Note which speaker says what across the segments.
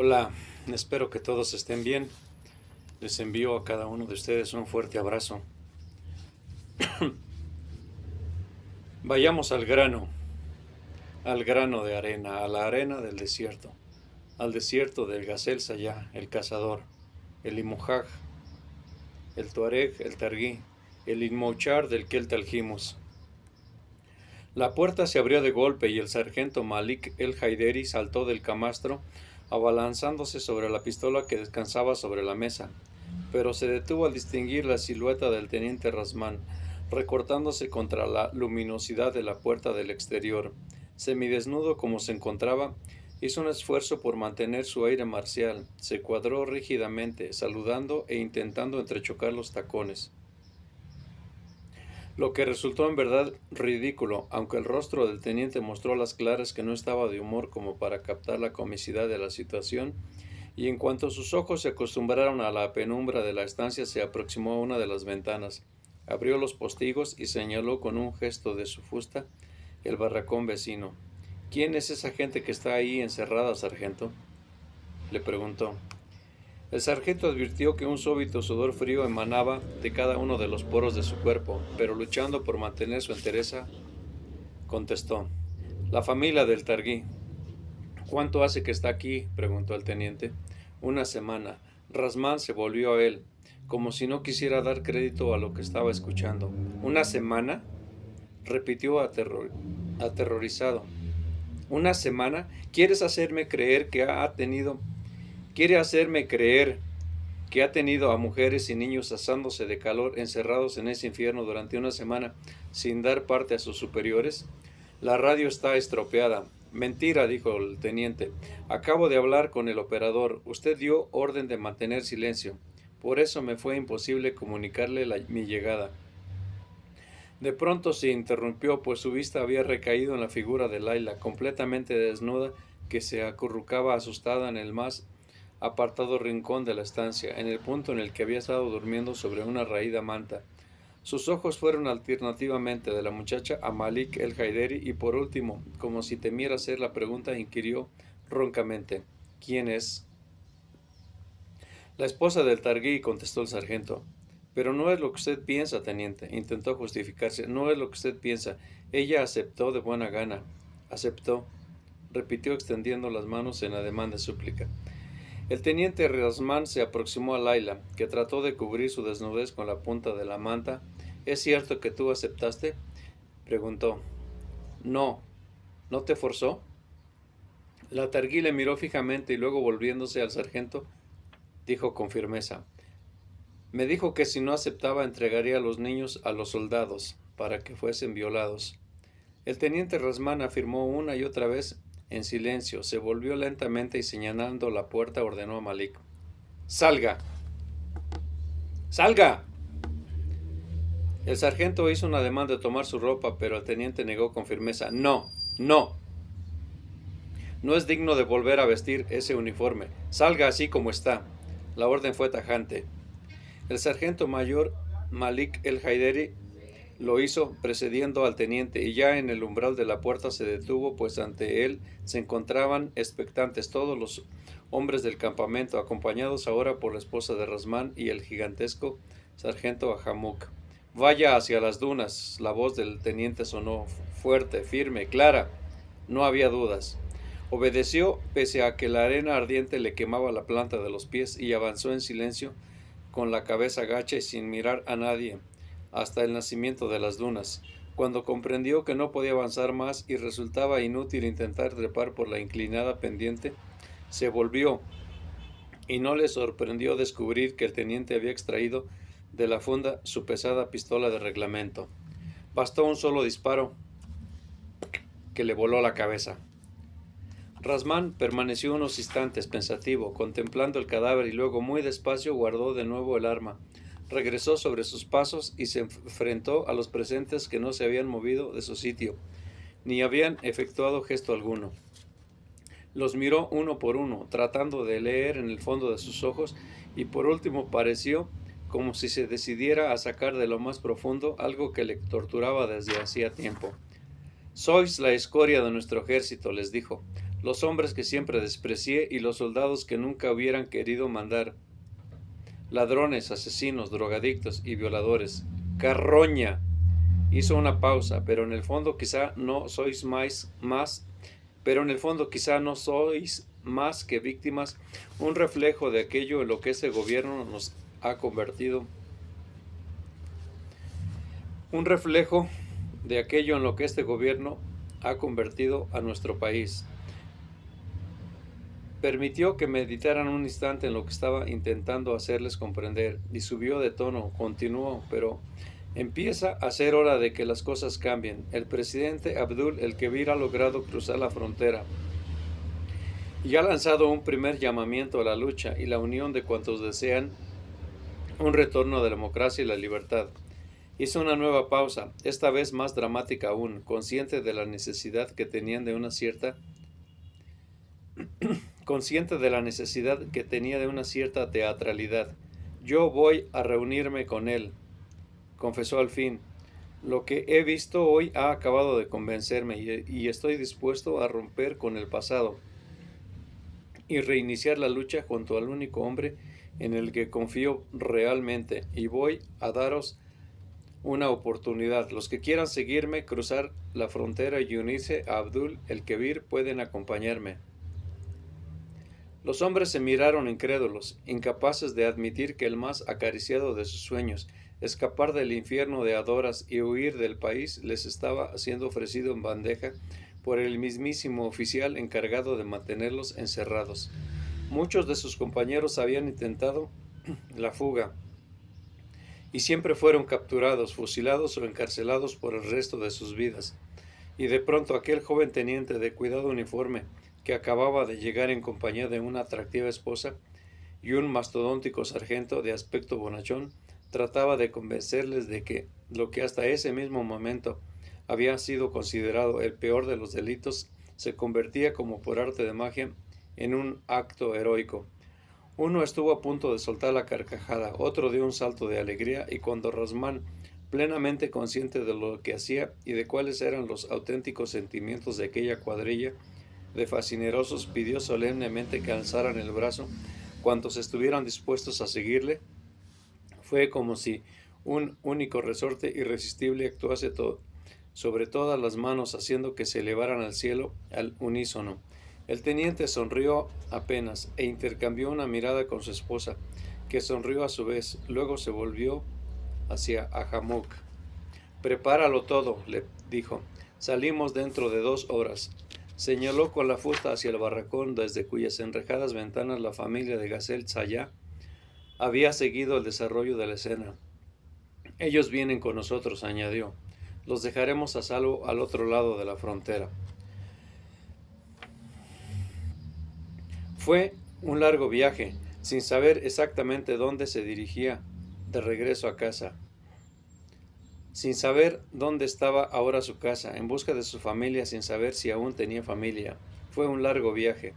Speaker 1: Hola, espero que todos estén bien. Les envío a cada uno de ustedes un fuerte abrazo. Vayamos al grano de arena, a la arena del desierto, al desierto del Gazel Sayá, el cazador, el Imujaj, el Tuareg, el Targuí, el Inmouchar del Kelt Aljimus. La puerta se abrió de golpe y el sargento Malik el Haideri saltó del camastro, abalanzándose sobre la pistola que descansaba sobre la mesa, pero se detuvo al distinguir la silueta del teniente Rasmán, recortándose contra la luminosidad de la puerta del exterior. Semidesnudo como se encontraba, hizo un esfuerzo por mantener su aire marcial, se cuadró rígidamente, saludando e intentando entrechocar los tacones. Lo que resultó en verdad ridículo, aunque el rostro del teniente mostró a las claras que no estaba de humor como para captar la comicidad de la situación, y en cuanto sus ojos se acostumbraron a la penumbra de la estancia, se aproximó a una de las ventanas, abrió los postigos y señaló con un gesto de su fusta el barracón vecino. ¿Quién es esa gente que está ahí encerrada, sargento?, le preguntó. El sargento advirtió que un súbito sudor frío emanaba de cada uno de los poros de su cuerpo, pero luchando por mantener su entereza, contestó: la familia del Targuí. ¿Cuánto hace que está aquí?, preguntó el teniente. Una semana. Rasmán se volvió a él, como si no quisiera dar crédito a lo que estaba escuchando. ¿Una semana?, repitió aterrorizado. ¿Una semana? ¿Quieres hacerme creer que ha tenido a mujeres y niños asándose de calor, encerrados en ese infierno durante una semana, sin dar parte a sus superiores? La radio está estropeada. Mentira, dijo el teniente. Acabo de hablar con el operador. Usted dio orden de mantener silencio. Por eso me fue imposible comunicarle mi llegada. De pronto se interrumpió, pues su vista había recaído en la figura de Laila, completamente desnuda, que se acurrucaba asustada en el más apartado rincón de la estancia, en el punto en el que había estado durmiendo sobre una raída manta. Sus ojos fueron alternativamente de la muchacha a Malik el Haideri y por último, como si temiera hacer la pregunta, inquirió roncamente: ¿quién es? La esposa del Targuí, contestó el sargento. Pero no es lo que usted piensa, teniente, intentó justificarse. No es lo que usted piensa. Ella aceptó de buena gana. Aceptó, repitió extendiendo las manos en ademán de súplica. El teniente Rasmán se aproximó a Laila, que trató de cubrir su desnudez con la punta de la manta. ¿Es cierto que tú aceptaste?, preguntó. No. ¿No te forzó? La Targuí le miró fijamente y luego, volviéndose al sargento, dijo con firmeza: me dijo que si no aceptaba entregaría a los niños a los soldados para que fuesen violados. El teniente Rasmán afirmó una y otra vez en silencio, se volvió lentamente y señalando la puerta ordenó a Malik: ¡salga! ¡Salga! El sargento hizo un ademán de tomar su ropa, pero el teniente negó con firmeza: no, no. No es digno de volver a vestir ese uniforme. Salga así como está. La orden fue tajante. El sargento mayor Malik el Haideri lo hizo precediendo al teniente y ya en el umbral de la puerta se detuvo, pues ante él se encontraban expectantes todos los hombres del campamento, acompañados ahora por la esposa de Rasmán y el gigantesco sargento Ahamuk. Vaya hacia las dunas. La voz del teniente sonó fuerte, firme, clara. No había dudas. Obedeció pese a que la arena ardiente le quemaba la planta de los pies y avanzó en silencio, con la cabeza gacha y sin mirar a nadie, hasta el nacimiento de las dunas. Cuando comprendió que no podía avanzar más y resultaba inútil intentar trepar por la inclinada pendiente, se volvió y no le sorprendió descubrir que el teniente había extraído de la funda su pesada pistola de reglamento. Bastó un solo disparo que le voló la cabeza. Rasmán permaneció unos instantes pensativo, contemplando el cadáver y luego muy despacio guardó de nuevo el arma. Regresó sobre sus pasos y se enfrentó a los presentes, que no se habían movido de su sitio, ni habían efectuado gesto alguno. Los miró uno por uno, tratando de leer en el fondo de sus ojos, y por último pareció como si se decidiera a sacar de lo más profundo algo que le torturaba desde hacía tiempo. Sois la escoria de nuestro ejército, les dijo. los hombres que siempre desprecié y los soldados que nunca hubieran querido mandar, ladrones, asesinos, drogadictos y violadores. Carroña. Hizo una pausa, pero en el fondo quizá no sois pero en el fondo quizá no sois más que víctimas, un reflejo de aquello en lo que este gobierno nos ha convertido, un reflejo de aquello en lo que este gobierno ha convertido a nuestro país. Permitió que meditaran un instante en lo que estaba intentando hacerles comprender y subió de tono, continuó, pero empieza a ser hora de que las cosas cambien. El presidente Abdul el-Kebir ha logrado cruzar la frontera y ha lanzado un primer llamamiento a la lucha y la unión de cuantos desean un retorno a la democracia y la libertad. Hizo una nueva pausa, esta vez más dramática aún, consciente de la necesidad que tenían de una cierta teatralidad. Yo voy a reunirme con él, confesó al fin. Lo que he visto hoy ha acabado de convencerme y estoy dispuesto a romper con el pasado y reiniciar la lucha junto al único hombre en el que confío realmente, y voy a daros una oportunidad. Los que quieran seguirme, cruzar la frontera y unirse a Abdul el-Kebir pueden acompañarme. Los hombres se miraron incrédulos, incapaces de admitir que el más acariciado de sus sueños, escapar del infierno de Adoras y huir del país, les estaba siendo ofrecido en bandeja por el mismísimo oficial encargado de mantenerlos encerrados. Muchos de sus compañeros habían intentado la fuga y siempre fueron capturados, fusilados o encarcelados por el resto de sus vidas. Y de pronto aquel joven teniente de cuidado uniforme, que acababa de llegar en compañía de una atractiva esposa y un mastodóntico sargento de aspecto bonachón, trataba de convencerles de que lo que hasta ese mismo momento había sido considerado el peor de los delitos se convertía como por arte de magia en un acto heroico. Uno estuvo a punto de soltar la carcajada, otro dio un salto de alegría, y cuando Rasmán, plenamente consciente de lo que hacía y de cuáles eran los auténticos sentimientos de aquella cuadrilla de fascinerosos, pidió solemnemente que alzaran el brazo cuantos estuvieran dispuestos a seguirle, fue como si un único resorte irresistible actuase sobre todas las manos, haciendo que se elevaran al cielo al unísono. El teniente sonrió apenas e intercambió una mirada con su esposa, que sonrió a su vez. Luego se volvió hacia Ahamuk. «Prepáralo todo», le dijo. «Salimos dentro de 2 horas». Señaló con la fusta hacia el barracón desde cuyas enrejadas ventanas la familia de Gazel Sayá había seguido el desarrollo de la escena. «Ellos vienen con nosotros», añadió. «Los dejaremos a salvo al otro lado de la frontera». Fue un largo viaje, sin saber exactamente dónde se dirigía de regreso a casa, sin saber dónde estaba ahora su casa, en busca de su familia, sin saber si aún tenía familia. Fue un largo viaje.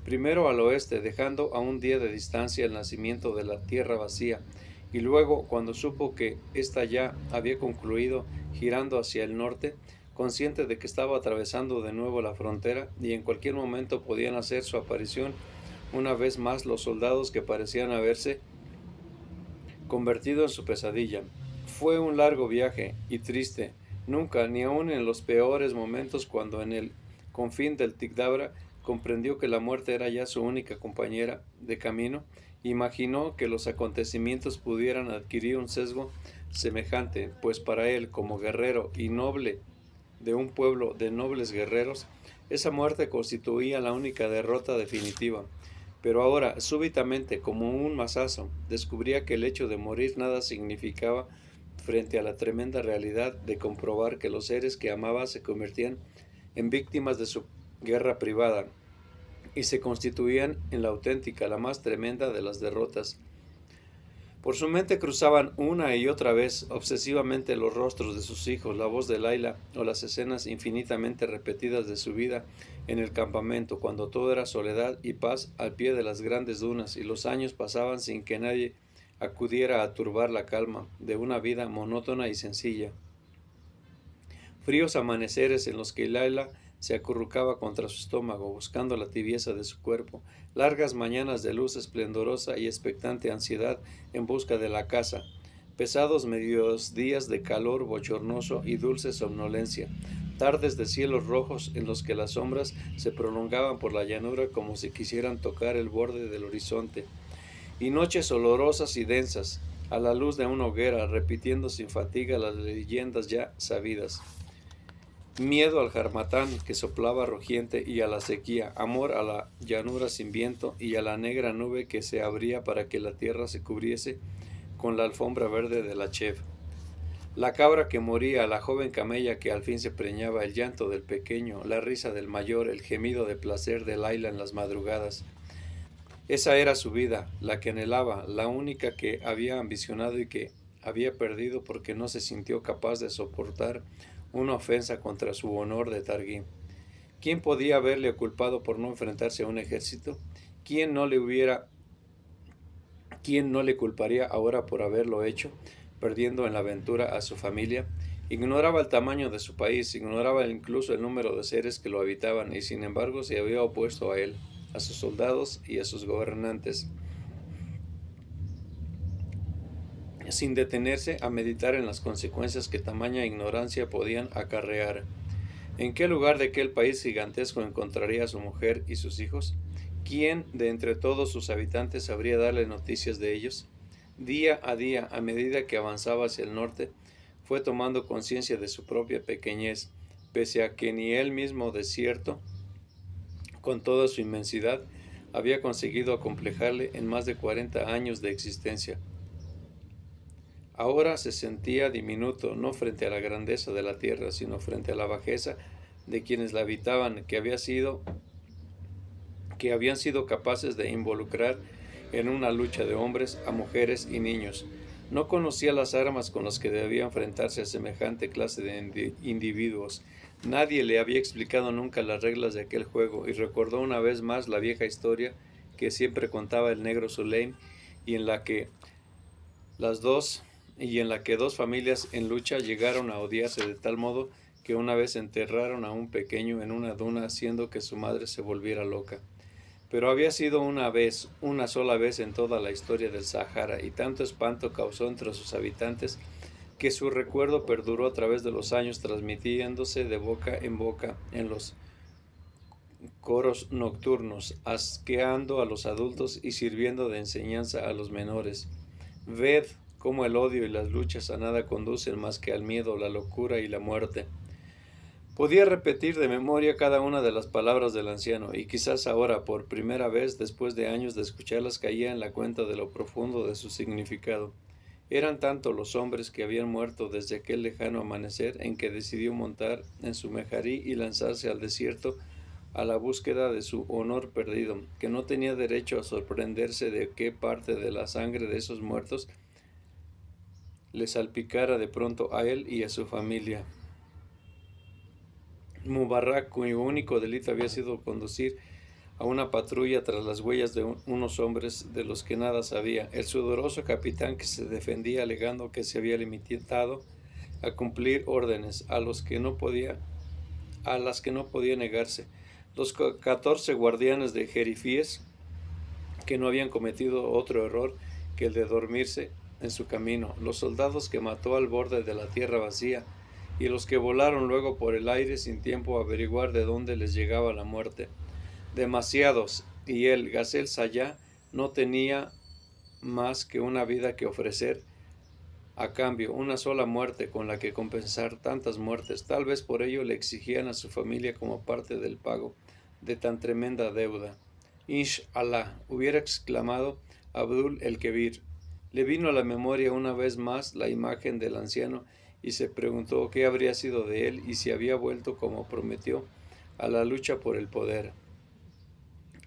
Speaker 1: Primero al oeste, dejando a un día de distancia el nacimiento de la tierra vacía, y luego, cuando supo que ésta ya había concluido, girando hacia el norte, consciente de que estaba atravesando de nuevo la frontera y en cualquier momento podían hacer su aparición una vez más los soldados que parecían haberse convertido en su pesadilla. Fue un largo viaje y triste. Nunca, ni aun en los peores momentos, cuando en el confín del Tigdabra comprendió que la muerte era ya su única compañera de camino, imaginó que los acontecimientos pudieran adquirir un sesgo semejante, pues para él, como guerrero y noble de un pueblo de nobles guerreros, esa muerte constituía la única derrota definitiva. Pero ahora, súbitamente, como un mazazo, descubría que el hecho de morir nada significaba frente a la tremenda realidad de comprobar que los seres que amaba se convertían en víctimas de su guerra privada y se constituían en la auténtica, la más tremenda de las derrotas. Por su mente cruzaban una y otra vez obsesivamente los rostros de sus hijos, la voz de Laila o las escenas infinitamente repetidas de su vida en el campamento, cuando todo era soledad y paz al pie de las grandes dunas, y los años pasaban sin que nadie acudiera a turbar la calma de una vida monótona y sencilla. Fríos amaneceres en los que Laila se acurrucaba contra su estómago, buscando la tibieza de su cuerpo. Largas mañanas de luz esplendorosa y expectante ansiedad en busca de la casa. Pesados medios días de calor bochornoso y dulce somnolencia. Tardes de cielos rojos en los que las sombras se prolongaban por la llanura como si quisieran tocar el borde del horizonte. Y noches olorosas y densas, a la luz de una hoguera, repitiendo sin fatiga las leyendas ya sabidas. Miedo al jarmatán que soplaba rugiente y a la sequía, amor a la llanura sin viento y a la negra nube que se abría para que la tierra se cubriese con la alfombra verde de la Chev. La cabra que moría, la joven camella que al fin se preñaba, el llanto del pequeño, la risa del mayor, el gemido de placer de Laila en las madrugadas. Esa era su vida, la que anhelaba, la única que había ambicionado y que había perdido porque no se sintió capaz de soportar una ofensa contra su honor de Targuín. ¿Quién podía haberle culpado por no enfrentarse a un ejército? ¿Quién no le culparía ahora por haberlo hecho, perdiendo en la aventura a su familia? Ignoraba el tamaño de su país, ignoraba incluso el número de seres que lo habitaban, y sin embargo se había opuesto a él, a sus soldados y a sus gobernantes, sin detenerse a meditar en las consecuencias que tamaña ignorancia podían acarrear. ¿En qué lugar de aquel país gigantesco encontraría a su mujer y sus hijos? ¿Quién de entre todos sus habitantes sabría darle noticias de ellos? Día a día, a medida que avanzaba hacia el norte, fue tomando conciencia de su propia pequeñez, pese a que ni él mismo desierto, con toda su inmensidad, había conseguido acomplejarle en más de 40 años de existencia. Ahora se sentía diminuto, no frente a la grandeza de la tierra, sino frente a la bajeza de quienes la habitaban, que habían sido capaces de involucrar en una lucha de hombres a mujeres y niños. No conocía las armas con las que debía enfrentarse a semejante clase de individuos. Nadie le había explicado nunca las reglas de aquel juego y recordó una vez más la vieja historia que siempre contaba el negro Suleim y en la que dos familias en lucha llegaron a odiarse de tal modo que una vez enterraron a un pequeño en una duna haciendo que su madre se volviera loca. Pero había sido una sola vez en toda la historia del Sahara, y tanto espanto causó entre sus habitantes que su recuerdo perduró a través de los años, transmitiéndose de boca en boca en los coros nocturnos, asqueando a los adultos y sirviendo de enseñanza a los menores. Ved cómo el odio y las luchas a nada conducen más que al miedo, la locura y la muerte. Podía repetir de memoria cada una de las palabras del anciano, y quizás ahora, por primera vez, después de años de escucharlas, caía en la cuenta de lo profundo de su significado. Eran tanto los hombres que habían muerto desde aquel lejano amanecer en que decidió montar en su mejarí y lanzarse al desierto a la búsqueda de su honor perdido, que no tenía derecho a sorprenderse de qué parte de la sangre de esos muertos le salpicara de pronto a él y a su familia. Mubarak, cuyo único delito había sido conducir a una patrulla tras las huellas de unos hombres de los que nada sabía, el sudoroso capitán que se defendía alegando que se había limitado a cumplir órdenes a las que no podía negarse, los 14 guardianes de Jerifíes que no habían cometido otro error que el de dormirse en su camino, los soldados que mató al borde de la tierra vacía, y los que volaron luego por el aire sin tiempo a averiguar de dónde les llegaba la muerte. Demasiados, y él, Gazel Sayá, no tenía más que una vida que ofrecer a cambio, una sola muerte con la que compensar tantas muertes. Tal vez por ello le exigían a su familia como parte del pago de tan tremenda deuda. Inshallah, hubiera exclamado Abdul el Kebir. Le vino a la memoria una vez más la imagen del anciano y se preguntó qué habría sido de él y si había vuelto, como prometió, a la lucha por el poder.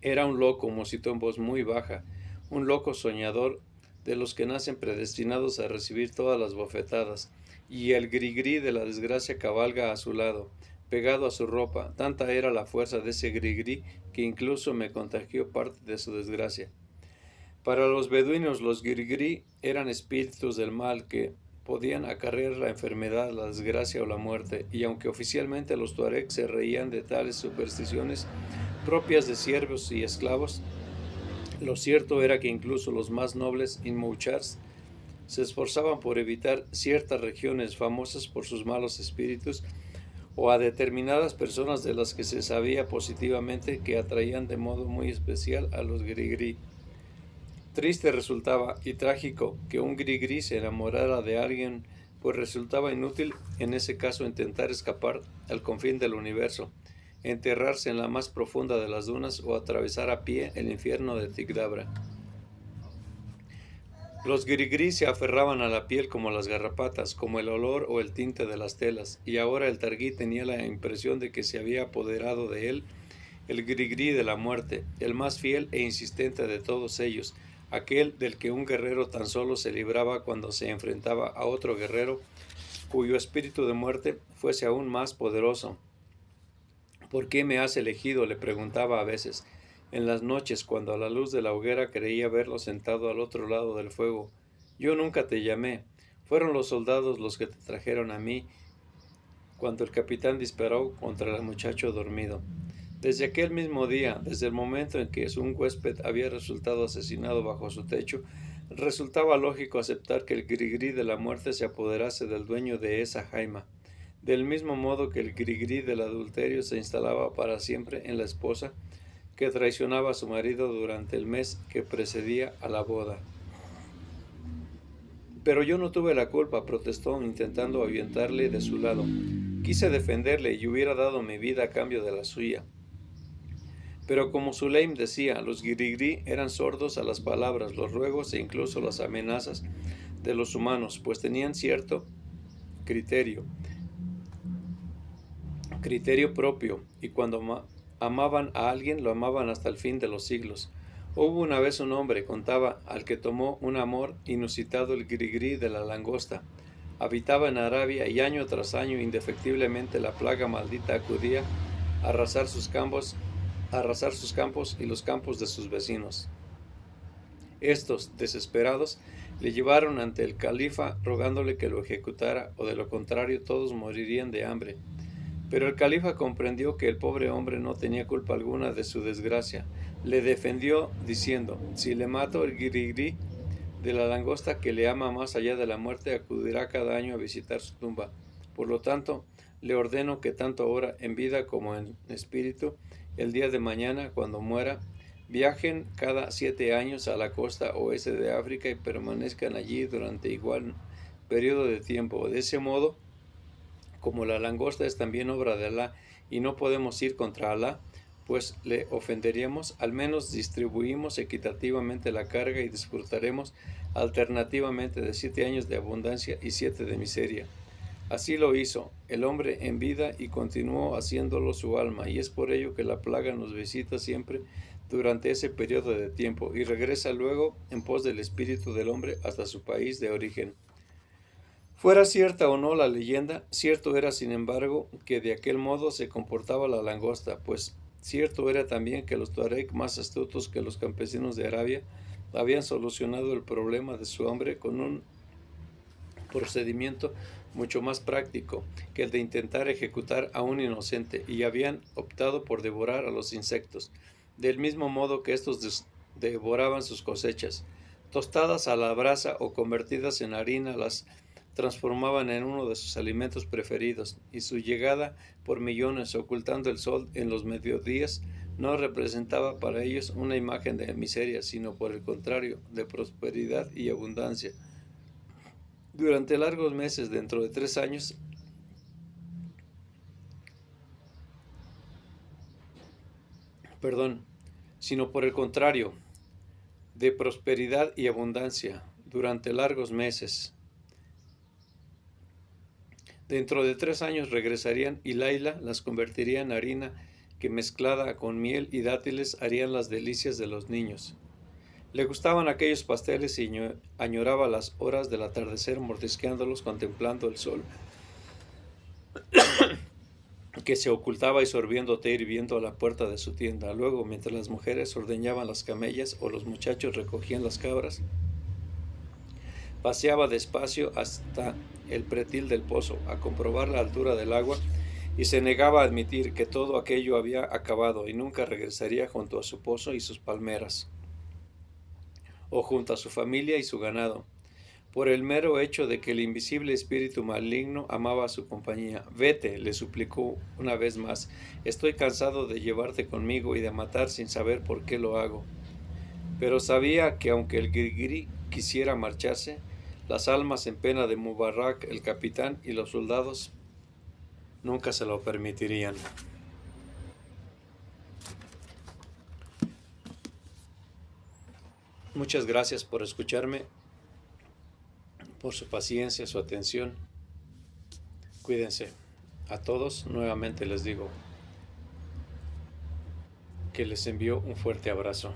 Speaker 1: Era un loco, musitó en voz muy baja, un loco soñador de los que nacen predestinados a recibir todas las bofetadas, y el grigrí de la desgracia cabalga a su lado, pegado a su ropa. Tanta era la fuerza de ese grigrí que incluso me contagió parte de su desgracia. Para los beduinos, los grigrí eran espíritus del mal que podían acarrear la enfermedad, la desgracia o la muerte, y aunque oficialmente los tuareg se reían de tales supersticiones propias de siervos y esclavos, lo cierto era que incluso los más nobles inmouchars se esforzaban por evitar ciertas regiones famosas por sus malos espíritus o a determinadas personas de las que se sabía positivamente que atraían de modo muy especial a los grigri. Triste resultaba y trágico que un grigri se enamorara de alguien, pues resultaba inútil en ese caso intentar escapar al confín del universo, enterrarse en la más profunda de las dunas o atravesar a pie el infierno de Tigdabra. Los grigri se aferraban a la piel como las garrapatas, como el olor o el tinte de las telas, y ahora el targuí tenía la impresión de que se había apoderado de él el grigri de la muerte, el más fiel e insistente de todos ellos, aquel del que un guerrero tan solo se libraba cuando se enfrentaba a otro guerrero cuyo espíritu de muerte fuese aún más poderoso. ¿Por qué me has elegido?, le preguntaba a veces, en las noches cuando a la luz de la hoguera creía verlo sentado al otro lado del fuego. Yo nunca te llamé, fueron los soldados los que te trajeron a mí cuando el capitán disparó contra el muchacho dormido. Desde aquel mismo día, desde el momento en que un huésped había resultado asesinado bajo su techo, resultaba lógico aceptar que el grigri de la muerte se apoderase del dueño de esa jaima, del mismo modo que el grigri del adulterio se instalaba para siempre en la esposa que traicionaba a su marido durante el mes que precedía a la boda. Pero yo no tuve la culpa, protestó, intentando ahuyentarle de su lado. Quise defenderle y hubiera dado mi vida a cambio de la suya. Pero como Suleim decía, los grigri eran sordos a las palabras, los ruegos e incluso las amenazas de los humanos, pues tenían cierto criterio propio, y cuando amaban a alguien, lo amaban hasta el fin de los siglos. Hubo una vez un hombre, contaba, al que tomó un amor inusitado el grigri de la langosta. Habitaba en Arabia y año tras año indefectiblemente la plaga maldita acudía a arrasar sus campos y los campos de sus vecinos. Estos, desesperados, le llevaron ante el califa rogándole que lo ejecutara, o de lo contrario todos morirían de hambre. Pero el califa comprendió que el pobre hombre no tenía culpa alguna de su desgracia. Le defendió diciendo: si le mato, el grigri de la langosta, que le ama más allá de la muerte, acudirá cada año a visitar su tumba. Por lo tanto, le ordeno que tanto ahora en vida como en espíritu, el día de mañana, cuando muera, viajen cada 7 años a la costa oeste de África y permanezcan allí durante igual periodo de tiempo. De ese modo, como la langosta es también obra de Alá y no podemos ir contra Alá, pues le ofenderíamos, al menos distribuimos equitativamente la carga y disfrutaremos alternativamente de 7 años de abundancia y 7 de miseria. Así lo hizo el hombre en vida y continuó haciéndolo su alma, y es por ello que la plaga nos visita siempre durante ese periodo de tiempo y regresa luego en pos del espíritu del hombre hasta su país de origen. Fuera cierta o no la leyenda, cierto era sin embargo que de aquel modo se comportaba la langosta, pues cierto era también que los tuareg, más astutos que los campesinos de Arabia, habían solucionado el problema de su hambre con un procedimiento mucho más práctico que el de intentar ejecutar a un inocente, y habían optado por devorar a los insectos, del mismo modo que estos devoraban sus cosechas. Tostadas a la brasa o convertidas en harina, las transformaban en uno de sus alimentos preferidos, y su llegada por millones ocultando el sol en los mediodías no representaba para ellos una imagen de miseria, sino por el contrario, de prosperidad y abundancia. Durante largos meses, dentro de 3 años, sino por el contrario, de prosperidad y abundancia, durante largos meses. Dentro de 3 años regresarían y Laila las convertiría en harina que mezclada con miel y dátiles harían las delicias de los niños. Le gustaban aquellos pasteles y añoraba las horas del atardecer mordisqueándolos contemplando el sol que se ocultaba y sorbiendo té hirviendo a la puerta de su tienda. Luego, mientras las mujeres ordeñaban las camellas o los muchachos recogían las cabras, Paseaba despacio hasta el pretil del pozo, a comprobar la altura del agua, y se negaba a admitir que todo aquello había acabado y nunca regresaría junto a su pozo y sus palmeras, o junto a su familia y su ganado, por el mero hecho de que el invisible espíritu maligno amaba su compañía. Vete, le suplicó una vez más, estoy cansado de llevarte conmigo y de matar sin saber por qué lo hago. Pero sabía que aunque el Grigri quisiera marcharse, las almas en pena de Mubarak, el capitán y los soldados nunca se lo permitirían. Muchas gracias por escucharme, por su paciencia, su atención. Cuídense. A todos nuevamente les digo que les envío un fuerte abrazo.